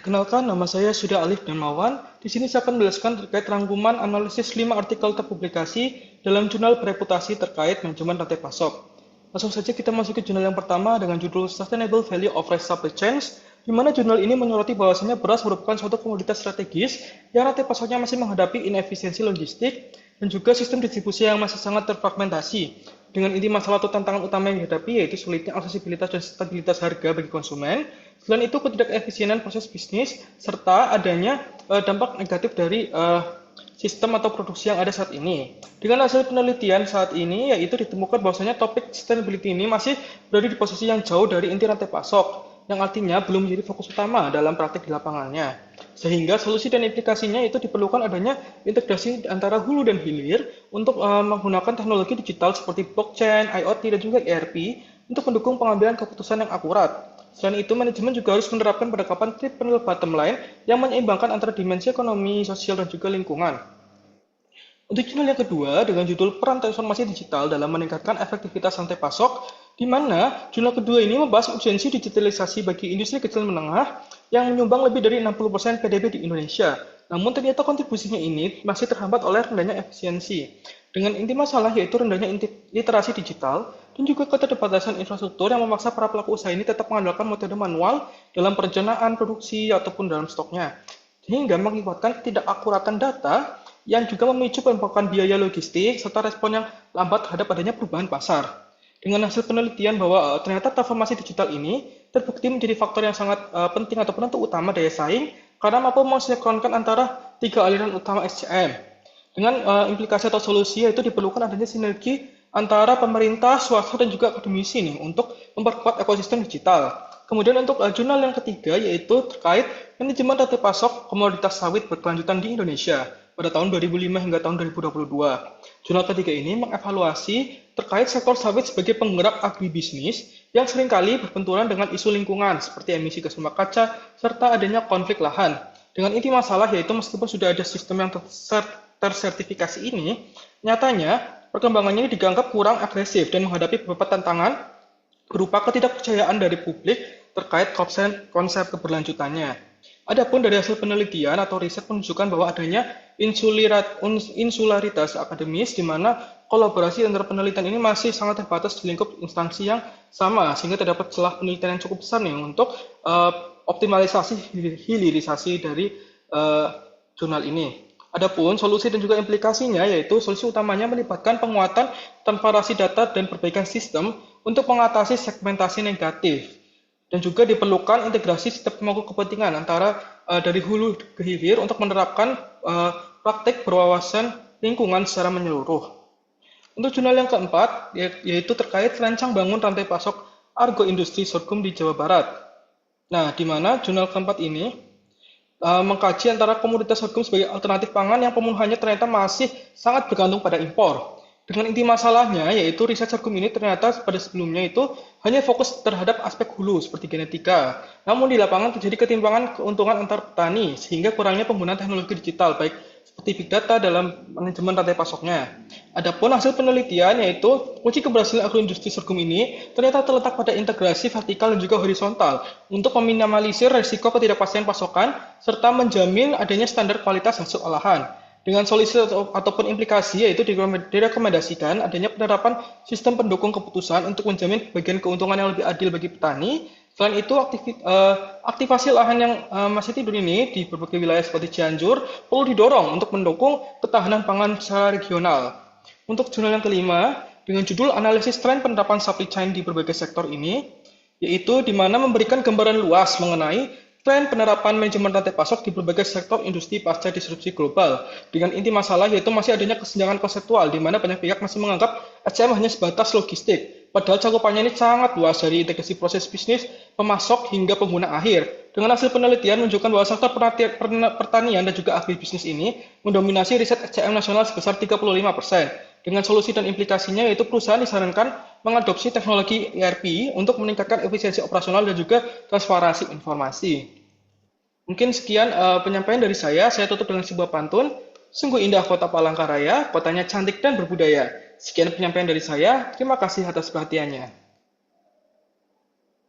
Perkenalkan, nama saya Suda Alif Darmawan. Di sini saya akan menjelaskan terkait rangkuman analisis 5 artikel terpublikasi dalam jurnal bereputasi terkait manajemen rantai pasok. Langsung saja kita masuk ke jurnal yang pertama dengan judul Sustainable Value of Rice Supply Chains, di mana jurnal ini menyoroti bahwasanya beras merupakan suatu komoditas strategis yang rantai pasoknya masih menghadapi inefisiensi logistik dan juga sistem distribusi yang masih sangat terfragmentasi. Dengan inti masalah atau tantangan utama yang dihadapi yaitu sulitnya aksesibilitas dan stabilitas harga bagi konsumen. Selain itu, ketidakefisienan proses bisnis serta adanya dampak negatif dari sistem atau produksi yang ada saat ini. Dengan hasil penelitian saat ini, yaitu ditemukan bahwasanya topik sustainability ini masih berada di posisi yang jauh dari inti rantai pasok, yang artinya belum menjadi fokus utama dalam praktik di lapangannya. Sehingga solusi dan implikasinya itu diperlukan adanya integrasi antara hulu dan hilir untuk menggunakan teknologi digital seperti blockchain, IoT, dan juga ERP untuk mendukung pengambilan keputusan yang akurat. Selain itu, manajemen juga harus menerapkan pendekatan triple bottom line yang menyeimbangkan antara dimensi ekonomi, sosial, dan juga lingkungan. Untuk jurnal yang kedua, dengan judul Peran Transformasi Digital dalam Meningkatkan Efektivitas Rantai Pasok, di mana jurnal kedua ini membahas urgensi digitalisasi bagi industri kecil menengah yang menyumbang lebih dari 60% PDB di Indonesia. Namun ternyata kontribusinya ini masih terhambat oleh rendahnya efisiensi. Dengan inti masalah yaitu rendahnya literasi digital dan juga keterbatasan infrastruktur yang memaksa para pelaku usaha ini tetap mengandalkan metode manual dalam perencanaan, produksi, ataupun dalam stoknya. Sehingga mengakibatkan ketidakakuratan data yang juga memicu pengembangan biaya logistik serta respon yang lambat terhadap adanya perubahan pasar. Dengan hasil penelitian bahwa ternyata transformasi digital ini terbukti menjadi faktor yang sangat penting atau penentu utama daya saing karena mampu mensinkronkan antara tiga aliran utama SCM. Dengan implikasi atau solusi yaitu diperlukan adanya sinergi antara pemerintah, swasta, dan juga akademisi nih untuk memperkuat ekosistem digital. Kemudian untuk jurnal yang ketiga yaitu terkait manajemen rantai pasok komoditas sawit berkelanjutan di Indonesia pada tahun 2005 hingga tahun 2022. Jurnal ketiga ini mengevaluasi terkait sektor sawit sebagai penggerak agribisnis yang seringkali berbenturan dengan isu lingkungan seperti emisi gas rumah kaca serta adanya konflik lahan. Dengan inti masalah yaitu meskipun sudah ada sistem yang tersertifikasi ini, nyatanya perkembangannya ini dianggap kurang agresif dan menghadapi beberapa tantangan berupa ketidakpercayaan dari publik terkait konsep keberlanjutannya. Adapun dari hasil penelitian atau riset menunjukkan bahwa adanya insularitas akademis di mana kolaborasi antara penelitian ini masih sangat terbatas di lingkup instansi yang sama sehingga terdapat celah penelitian yang cukup besar nih untuk optimalisasi hilirisasi dari jurnal ini. Adapun solusi dan juga implikasinya yaitu solusi utamanya melibatkan penguatan transparansi data dan perbaikan sistem untuk mengatasi segmentasi negatif. Dan juga diperlukan integrasi sistem pemangku kepentingan antara dari hulu ke hilir untuk menerapkan praktik berwawasan lingkungan secara menyeluruh. Untuk jurnal yang keempat, yaitu terkait rancang bangun rantai pasok Argo Industri Sorghum di Jawa Barat. Nah, di mana jurnal keempat ini mengkaji antara komoditas sorghum sebagai alternatif pangan yang pemenuhannya ternyata masih sangat bergantung pada impor. Dengan inti masalahnya, yaitu riset sorghum ini ternyata pada sebelumnya itu hanya fokus terhadap aspek hulu seperti genetika. Namun di lapangan terjadi ketimpangan keuntungan antar petani sehingga kurangnya penggunaan teknologi digital baik seperti big data dalam manajemen rantai pasoknya. Adapun hasil penelitian yaitu kunci keberhasilan agroindustri sorghum ini ternyata terletak pada integrasi vertikal dan juga horizontal untuk meminimalisir risiko ketidakpastian pasokan serta menjamin adanya standar kualitas hasil olahan. Dengan solusi ataupun implikasi yaitu direkomendasikan adanya penerapan sistem pendukung keputusan untuk menjamin bagian keuntungan yang lebih adil bagi petani. Selain itu, aktivasi lahan yang masih tidur ini di berbagai wilayah seperti Cianjur perlu didorong untuk mendukung ketahanan pangan secara regional. Untuk jurnal yang kelima, dengan judul Analisis Tren Penerapan Supply Chain di berbagai sektor ini, yaitu di mana memberikan gambaran luas mengenai tren penerapan manajemen rantai pasok di berbagai sektor industri pasca disrupsi global. Dengan inti masalah yaitu masih adanya kesenjangan konseptual di mana banyak pihak masih menganggap SCM hanya sebatas logistik. Padahal cakupannya ini sangat luas dari integrasi proses bisnis, pemasok hingga pengguna akhir. Dengan hasil penelitian menunjukkan bahwa sektor pertanian dan juga agribisnis ini mendominasi riset SCM nasional sebesar 35%. Dengan solusi dan implikasinya yaitu perusahaan disarankan mengadopsi teknologi ERP untuk meningkatkan efisiensi operasional dan juga transparansi informasi. Mungkin sekian penyampaian dari saya tutup dengan sebuah pantun. Sungguh indah kota Palangkaraya, kotanya cantik dan berbudaya. Sekian penyampaian dari saya, terima kasih atas perhatiannya.